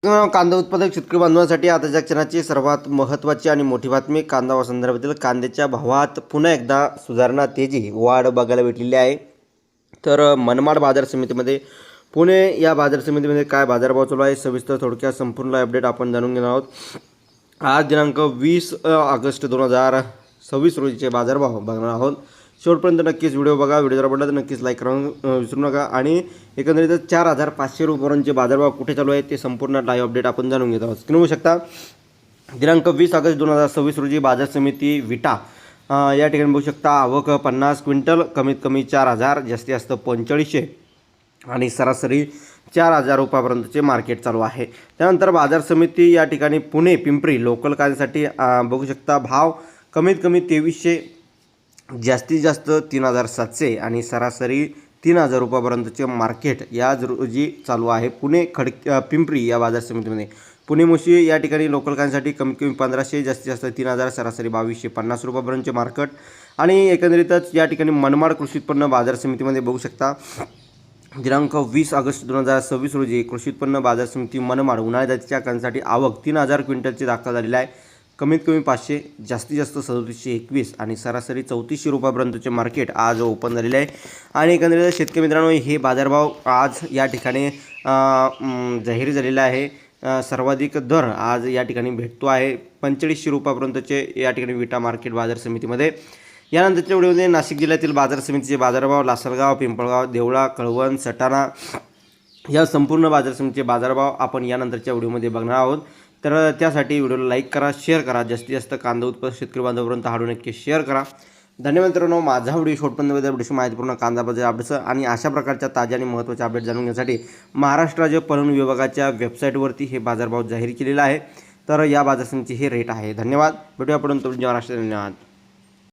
कांदा उत्पादक शेतकरी बांधवांसाठी आताच्या क्षणाची सर्वात महत्त्वाची आणि मोठी बातमी कांदा संदर्भातील कांद्याच्या भावात पुन्हा एकदा सुधारणा तेजी वाढ बघायला भेटलेली आहे। तर मनमाड बाजार समितीमध्ये पुणे या बाजार समितीमध्ये काय बाजारभाव चालू आहे सविस्तर थोडक्यात संपूर्ण अपडेट आपण जाणून घेणार आहोत। आज दिनांक 20 ऑगस्ट 2026 रोजीचे बाजारभाव बघणार आहोत। शेवटपर्यंत नक्कीच व्हिडिओ बघा। व्हिडिओ जर आवडला तर नक्कीच लाईक करा विसरू नका। आणि एकंदरीत 4500 रुपयांचे बाजारभाव कुठे चालू आहेत ते संपूर्ण लाईव्ह अपडेट आपण जाणून घेत आहोत। स्क्रीन बघू शकता दिनांक 20 ऑगस्ट 2026 रोजी बाजार समिती विटा या ठिकाणी बघू शकता आवक 50 क्विंटल, कमीत कमी 4000, जास्तीत जास्त 4500 आणि सरासरी 4000 रुपयापर्यंतचे मार्केट चालू आहे। त्यानंतर बाजार समिती या ठिकाणी पुणे पिंपरी लोकल कांद्यासाठी बघू शकता भाव कमीत कमी 2300, जास्तीत जास्त 3700 आणि सरासरी 3000 रुपयापर्यंतचे मार्केट या रोजी चालू आहे पुणे पिंपरी या बाजार समितीमध्ये। पुणे मुशी या ठिकाणी लोकल कांद्यासाठी कमीत कमी 1500, जास्तीत जास्त 3000, सरासरी 2250 रुपयापर्यंतचे मार्केट। आणि एकंदरीतच या ठिकाणी मनमाड कृषी उत्पन्न बाजार समितीमध्ये बघू शकता दिनांक 20 ऑगस्ट 2026 रोजी कृषी उत्पन्न बाजार समिती मनमाड उन्हाळी जातीच्या कांद्यासाठी आवक 3000 क्विंटलची दाखल झालेली आहे। कमीत कमी 500, जास्तीत जास्त 3721 आणि सरासरी 3400 रुपयापर्यंतचे मार्केट आज ओपन झालेले आहे। आणि एकंदरीत शेतकरी मित्रांनो हे बाजारभाव आज या ठिकाणी जाहीर झालेला आहे। सर्वाधिक दर आज या ठिकाणी भेटतो आहे 4500 रुपयापर्यंतचे या ठिकाणी विटा मार्केट बाजार समितीमध्ये। यानंतरच्या व्हिडिओमध्ये नाशिक जिल्ह्यातील बाजार समितीचे बाजारभाव, लासलगाव, पिंपळगाव, देवळा, कळवण, सटाणा या संपूर्ण बाजार समितीचे बाजारभाव आपण यानंतरच्या व्हिडिओमध्ये बघणार आहोत। तर त्यासाठी व्हिडिओला लाईक करा, शेअर करा, जास्तीत जास्त कांदा उत्पादक शेतकरी बांधवांपर्यंत हा व्हिडिओ नक्की शेअर करा। धन्यवाद मित्रांनो। माझा व्हिडिओ शेवटपर्यंत व्हिडिओ माहितीपूर्ण कांदा बाजार अपडेट्स आणि अशा प्रकारच्या ताज्या आणि महत्त्वाच्या अपडेट जाणून घेण्यासाठी महाराष्ट्र राज्य पणन विभागाच्या वेबसाईटवरती हे बाजारभाव जाहीर केलेला आहे। तर या बाजार समितीचे हे रेट आहे। धन्यवाद। भेटूया पुढे महाराष्ट्र। धन्यवाद।